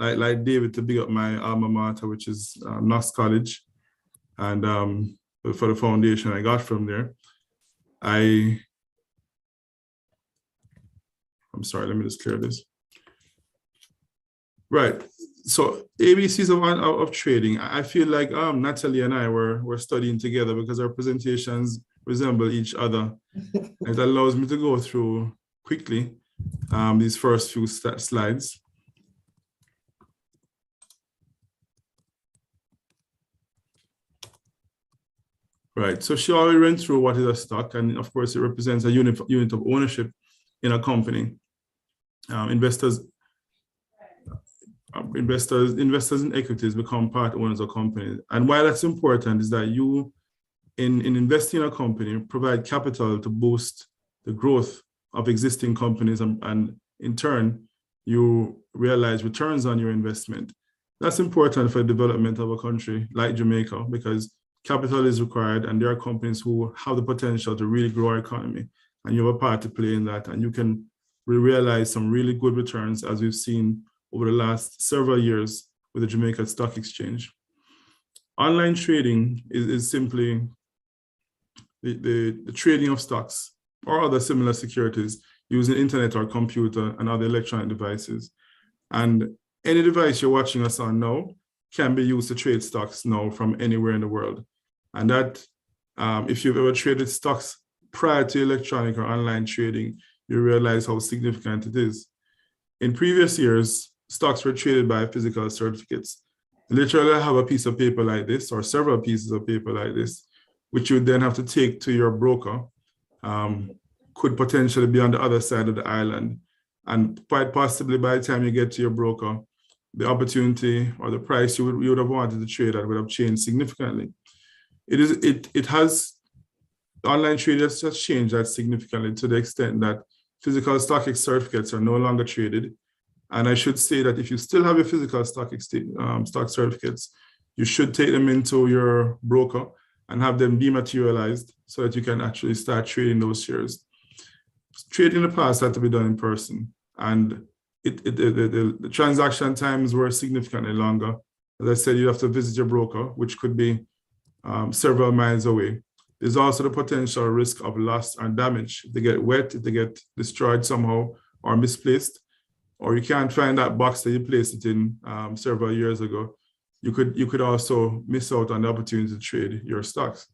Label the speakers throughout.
Speaker 1: like David, to big up my alma mater, which is Knox College, and for the foundation I got from there. I'm sorry, let me just clear this. Right. So ABCs of trading. I feel like Natalie and I were studying together because our presentations resemble each other. It allows me to go through quickly these first few slides. Right. So she already went through what is a stock, and of course it represents a unit of ownership in a company. Investors in equities become part owners of companies. And why that's important is that you, in investing in a company, provide capital to boost the growth of existing companies, and in turn, you realize returns on your investment. That's important for the development of a country like Jamaica, because capital is required, and there are companies who have the potential to really grow our economy, and you have a part to play in that, and you can realize some really good returns, as we've seen over the last several years with the Jamaica Stock Exchange. Online trading is simply the trading of stocks or other similar securities using internet or computer and other electronic devices. And any device you're watching us on now can be used to trade stocks now from anywhere in the world. And that, if you've ever traded stocks prior to electronic or online trading, you realize how significant it is. In previous years, stocks were traded by physical certificates. Literally have a piece of paper like this, or several pieces of paper like this, which you would then have to take to your broker. Could potentially be on the other side of the island. And quite possibly by the time you get to your broker, the opportunity or the price you would have wanted to trade at would have changed significantly. Online trading has changed that significantly to the extent that physical stock certificates are no longer traded. And I should say that if you still have your physical stock certificates, you should take them into your broker and have them dematerialized so that you can actually start trading those shares. Trading in the past had to be done in person, and the transaction times were significantly longer. As I said, you have to visit your broker, which could be several miles away. There's also the potential risk of loss and damage. If they get wet, if they get destroyed somehow or misplaced, or you can't find that box that you placed it in several years ago, you could also miss out on the opportunity to trade your stocks.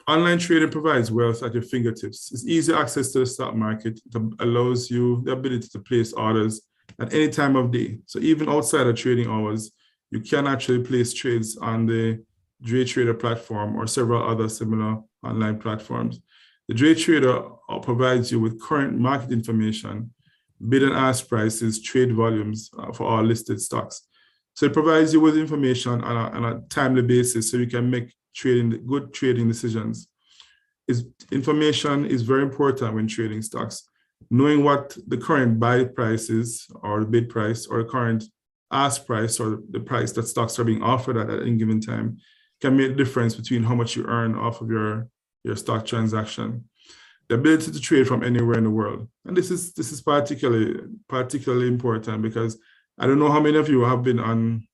Speaker 1: Online trading provides wealth at your fingertips. It's easy access to the stock market. It allows you the ability to place orders at any time of day. So even outside of trading hours, you can actually place trades on the Day Trader platform or several other similar online platforms. The Day Trader provides you with current market information, bid and ask prices, trade volumes for all listed stocks. So it provides you with information on a timely basis so you can make good trading decisions. Information is very important when trading stocks. Knowing what the current buy price is, or the bid price, or the current ask price, or the price that stocks are being offered at any given time can make a difference between how much you earn off of your stock transaction. The ability to trade from anywhere in the world. And this is particularly important because I don't know how many of you have been on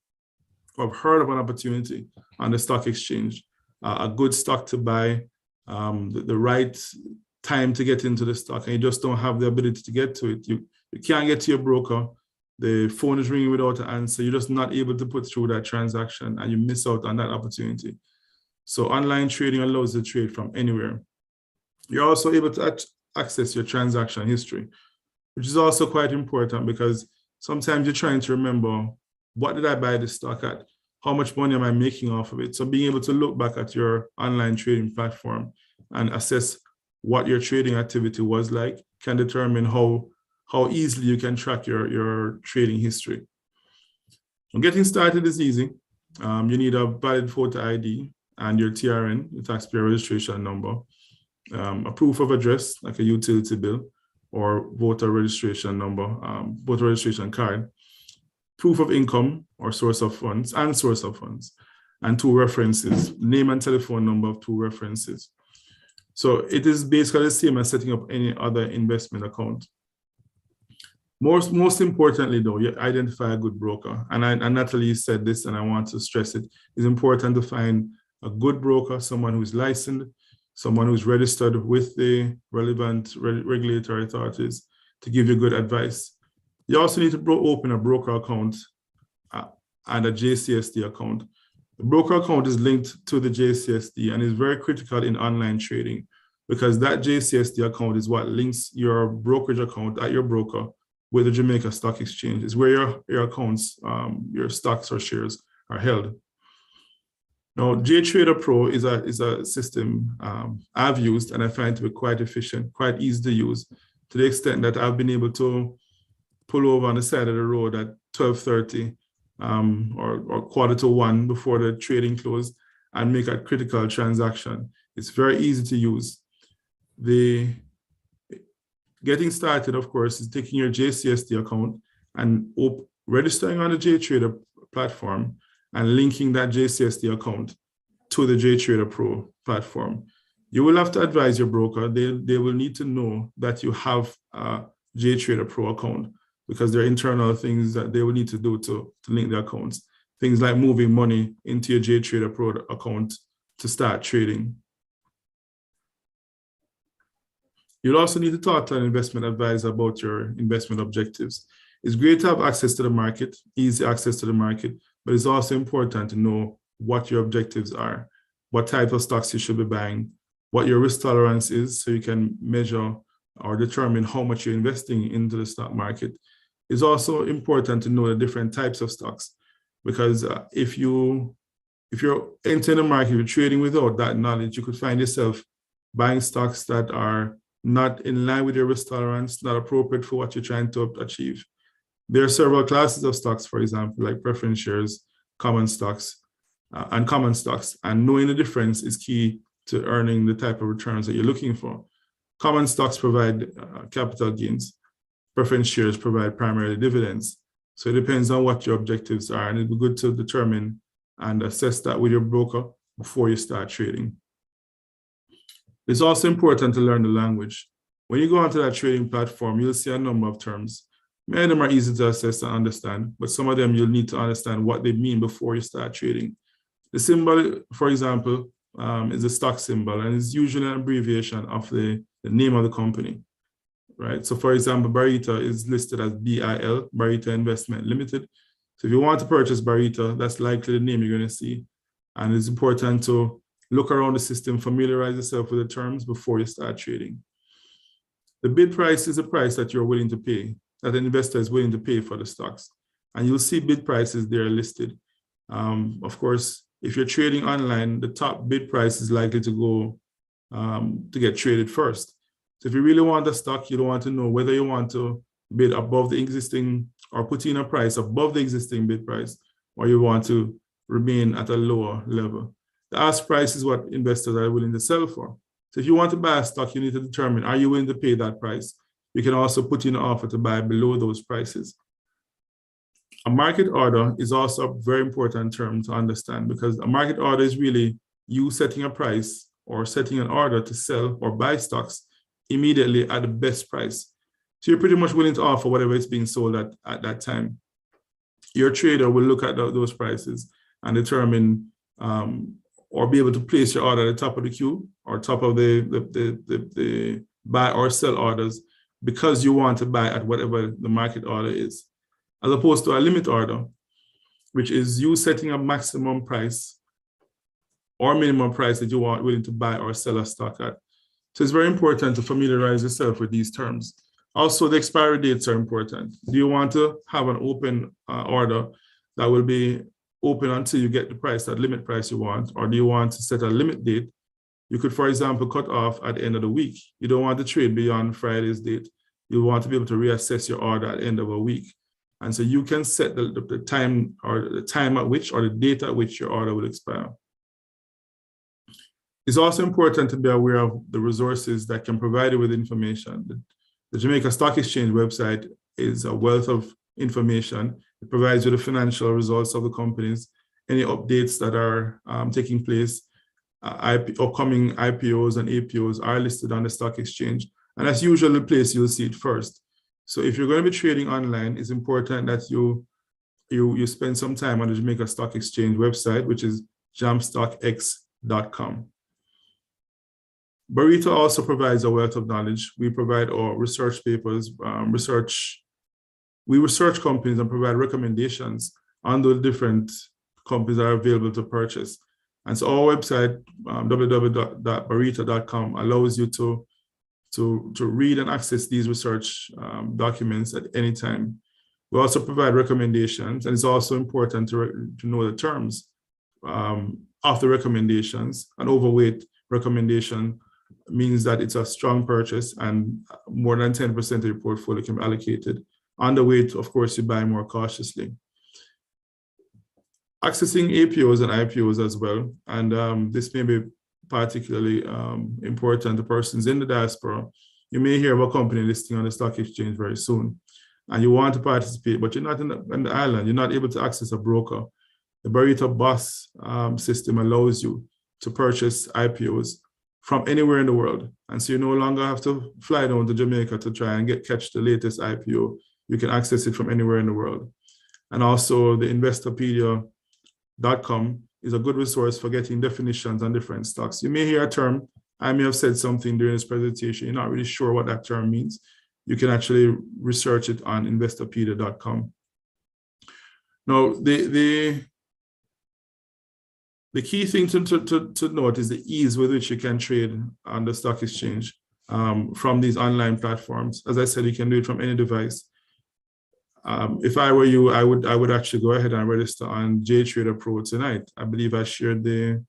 Speaker 1: or have heard of an opportunity on the stock exchange, a good stock to buy, the right time to get into the stock, and you just don't have the ability to get to it. You can't get to your broker. The phone is ringing without an answer. You're just not able to put through that transaction, and you miss out on that opportunity. So online trading allows you to trade from anywhere. You're also able to access your transaction history, which is also quite important because sometimes you're trying to remember, what did I buy this stock at? How much money am I making off of it? So being able to look back at your online trading platform and assess what your trading activity was like can determine how easily you can track your trading history. And getting started is easy. You need a valid photo ID and your TRN, your taxpayer registration number, a proof of address, like a utility bill or voter registration number, voter registration card, proof of income or source of funds, and 2 references, name and telephone number of 2 references. So it is basically the same as setting up any other investment account. Most importantly, though, you identify a good broker. And Natalie said this, and I want to stress it. It's important to find a good broker, someone who's licensed, someone who's registered with the relevant regulatory authorities to give you good advice. You also need to open a broker account and a JCSD account. The broker account is linked to the JCSD and is very critical in online trading, because that JCSD account is what links your brokerage account at your broker with the Jamaica Stock Exchange. Is where your accounts, your stocks or shares are held. Now, JTrader Pro is a system I've used, and I find to be quite efficient, quite easy to use, to the extent that I've been able to pull over on the side of the road at 12:30 or 1:15 before the trading close and make a critical transaction. It's very easy to use. The getting started, of course, is taking your JCSD account and registering on the JTrader platform and linking that JCSD account to the JTrader Pro platform. You will have to advise your broker. They will need to know that you have a JTrader Pro account, because there are internal things that they will need to do to link the accounts. Things like moving money into your JTrader Pro account to start trading. You'll also need to talk to an investment advisor about your investment objectives. It's great to have access to the market, easy access to the market, but it's also important to know what your objectives are, what type of stocks you should be buying, what your risk tolerance is, so you can measure or determine how much you're investing into the stock market. It's also important to know the different types of stocks, because if you're entering the market, you're trading without that knowledge, you could find yourself buying stocks that are not in line with your risk tolerance, not appropriate for what you're trying to achieve. There are several classes of stocks, for example, like preference shares, common stocks, and knowing the difference is key to earning the type of returns that you're looking for. Common stocks provide capital gains. Preference shares provide primarily dividends. So it depends on what your objectives are, and it'd be good to determine and assess that with your broker before you start trading. It's also important to learn the language. When you go onto that trading platform, you'll see a number of terms. Many of them are easy to assess and understand, but some of them you'll need to understand what they mean before you start trading. The symbol, for example, is a stock symbol, and it's usually an abbreviation of the name of the company, right? So for example, Barita is listed as BIL, Barita Investment Limited. So if you want to purchase Barita, that's likely the name you're going to see. And it's important to look around the system, familiarize yourself with the terms before you start trading. The bid price is a price that you're willing to pay, that an investor is willing to pay for the stocks. And you'll see bid prices there listed. Of course, if you're trading online, the top bid price is likely to go to get traded first. So if you really want a stock, you don't want to know whether you want to bid above the existing or put in a price above the existing bid price, or you want to remain at a lower level. The ask price is what investors are willing to sell for. So if you want to buy a stock, you need to determine, are you willing to pay that price? You can also put in an offer to buy below those prices. A market order is also a very important term to understand, because a market order is really you setting a price or setting an order to sell or buy stocks immediately at the best price. So you're pretty much willing to offer whatever is being sold at that time. Your trader will look at those prices and determine or be able to place your order at the top of the queue or top of the buy or sell orders, because you want to buy at whatever the market order is, as opposed to a limit order, which is you setting a maximum price or minimum price that you are willing to buy or sell a stock at. So it's very important to familiarize yourself with these terms. Also, the expiry dates are important. Do you want to have an open order that will be open until you get the price, that limit price you want, or do you want to set a limit date? You could, for example, cut off at the end of the week. You don't want to trade beyond Friday's date. You want to be able to reassess your order at the end of a week. And so you can set the time or the time at which, or the date at which your order will expire. It's also important to be aware of the resources that can provide you with information. The Jamaica Stock Exchange website is a wealth of information. It provides you the financial results of the companies, any updates that are taking place. Upcoming IPOs and APOs are listed on the stock exchange. And that's usually the place you'll see it first. So if you're going to be trading online, it's important that you spend some time on the Jamaica Stock Exchange website, which is jamstockx.com. Barita also provides a wealth of knowledge. We provide our research papers, we research companies and provide recommendations on the different companies that are available to purchase. And so our website, www.barita.com, allows you to read and access these research documents at any time. We also provide recommendations, and it's also important to know the terms of the recommendations. An overweight recommendation means that it's a strong purchase and more than 10% of your portfolio can be allocated. Underweight, of course, you buy more cautiously. Accessing APOs and IPOs as well, and this may be particularly important to persons in the diaspora. You may hear of a company listing on the stock exchange very soon, and you want to participate, but you're not in the island. You're not able to access a broker. The Barita Boss system allows you to purchase IPOs from anywhere in the world. And so you no longer have to fly down to Jamaica to try and catch the latest IPO. You can access it from anywhere in the world. And also the investopedia.com is a good resource for getting definitions on different stocks. You may hear a term. I may have said something during this presentation. You're not really sure what that term means. You can actually research it on investopedia.com. Now, the key thing to note is the ease with which you can trade on the stock exchange from these online platforms. As I said, you can do it from any device. If I were you, I would actually go ahead and register on JTrader Pro tonight. I believe I shared the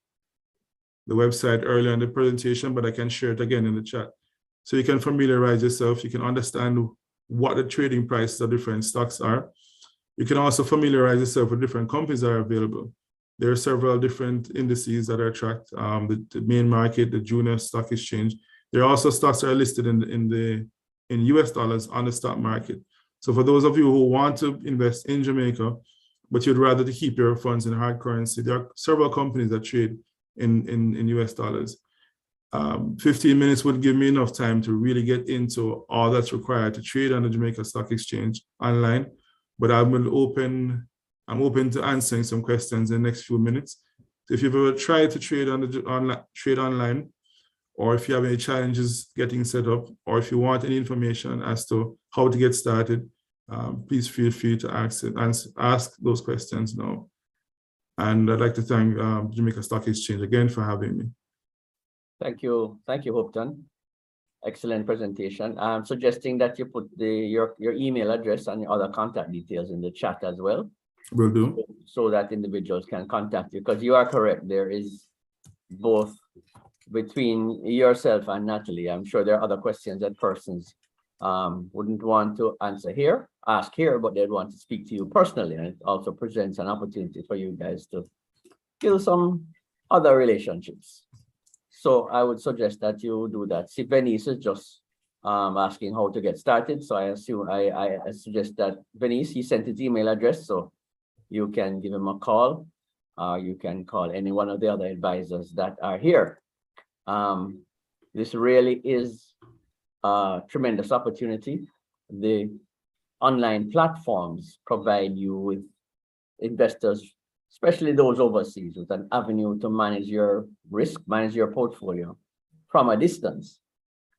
Speaker 1: website earlier in the presentation, but I can share it again in the chat. So you can familiarize yourself. You can understand what the trading prices of different stocks are. You can also familiarize yourself with different companies that are available. There are several different indices that are tracked, the main market, the junior stock exchange. There are also stocks that are listed in US dollars on the stock market. So for those of you who want to invest in Jamaica, but you'd rather to keep your funds in hard currency, there are several companies that trade in US dollars. 15 minutes would give me enough time to really get into all that's required to trade on the Jamaica Stock Exchange online, but I'm open to answering some questions in the next few minutes. So if you've ever tried to trade online, or if you have any challenges getting set up, or if you want any information as to how to get started, please feel free to ask those questions now. And I'd like to thank Jamaica Stock Exchange again for having me.
Speaker 2: Thank you, Hopton. Excellent presentation. I'm suggesting that you put your email address and your other contact details in the chat as well.
Speaker 1: Will do.
Speaker 2: So that individuals can contact you, because you are correct. There is both between yourself and Natalie. I'm sure there are other questions that persons wouldn't want to ask here, but they'd want to speak to you personally. And it also presents an opportunity for you guys to build some other relationships. So I would suggest that you do that. See, Venice is just asking how to get started. So I suggest that Venice, he sent his email address, so you can give him a call. You can call any one of the other advisors that are here. This really is a tremendous opportunity. The online platforms provide you with investors, especially those overseas, with an avenue to manage your risk, manage your portfolio from a distance.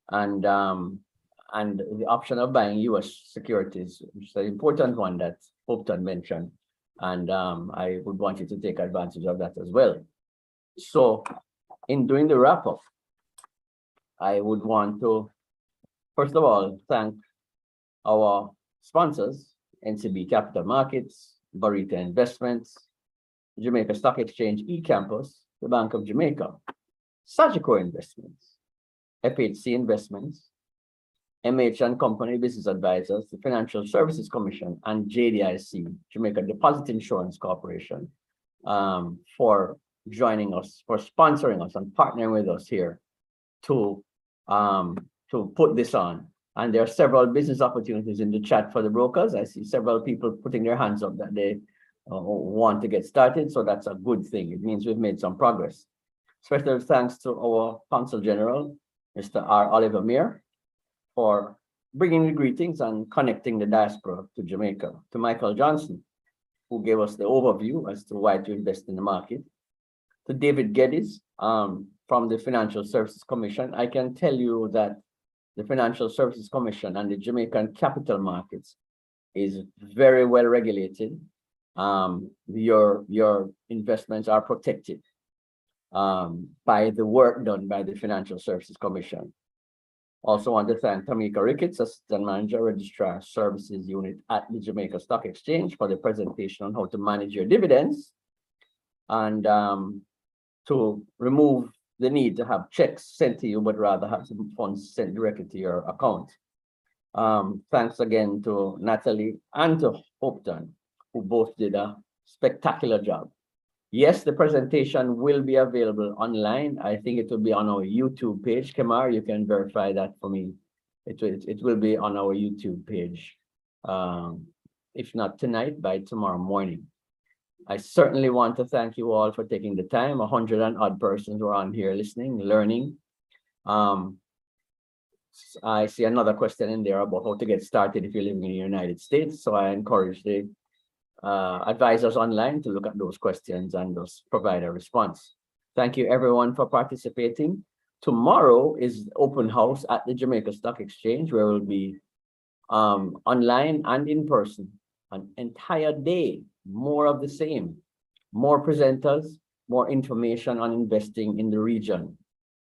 Speaker 2: And the option of buying US securities, which is an important one that Hopton mentioned. And I would want you to take advantage of that as well. So in doing the wrap-up, I would want to, first of all, thank our sponsors, NCB Capital Markets, Barita Investments, Jamaica Stock Exchange eCampus, the Bank of Jamaica, Sagicor Investments, FHC Investments, MH & Company Business Advisors, the Financial Services Commission, and JDIC, Jamaica Deposit Insurance Corporation, for joining us, for sponsoring us and partnering with us here to put this on. And there are several business opportunities in the chat for the brokers. I see several people putting their hands up that they want to get started. So that's a good thing. It means we've made some progress. Special thanks to our Consul General, Mr. R. Oliver Meir, for bringing the greetings and connecting the diaspora to Jamaica, to Michael Johnson, who gave us the overview as to why to invest in the market, to David Geddes from the Financial Services Commission. I can tell you that the Financial Services Commission and the Jamaican capital markets is very well regulated. Your investments are protected by the work done by the Financial Services Commission. Also want to thank Tamika Ricketts, Assistant Manager, Registrar Services Unit at the Jamaica Stock Exchange, for the presentation on how to manage your dividends and to remove the need to have checks sent to you, but rather have some funds sent directly to your account. Thanks again to Natalie and to Hopton, who both did a spectacular job. Yes, the presentation will be available online. I think it will be on our YouTube page. Kamar, you can verify that for me. It will be on our YouTube page. If not tonight, by tomorrow morning. I certainly want to thank you all for taking the time. 100 and odd persons were on here listening, learning. I see another question in there about how to get started if you're living in the United States. So I encourage the advisors online to look at those questions and just provide a response. Thank you everyone for participating. Tomorrow is open house at the Jamaica Stock Exchange, where we'll be online and in person, an entire day, more of the same, more presenters, more information on investing in the region.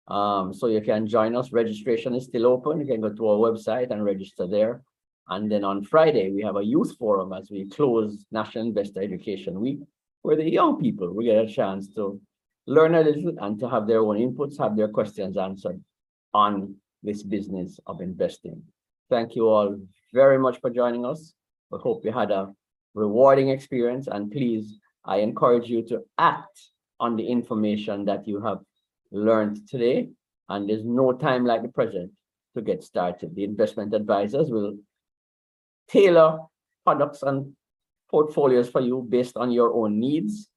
Speaker 2: So you can join us. Registration is still open. You can go to our website and register there. And then on Friday, we have a youth forum as we close National Investor Education Week, where the young people will get a chance to learn a little and to have their own inputs, have their questions answered on this business of investing. Thank you all very much for joining us. I hope you had a rewarding experience, and please, I encourage you to act on the information that you have learned today. And there's no time like the present to get started. The investment advisors will tailor products and portfolios for you based on your own needs,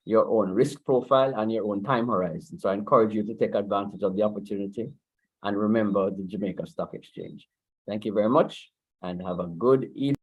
Speaker 2: your own risk profile, and your own time horizon. So I encourage you to take advantage of the opportunity and remember the Jamaica Stock Exchange. Thank you very much and have a good evening.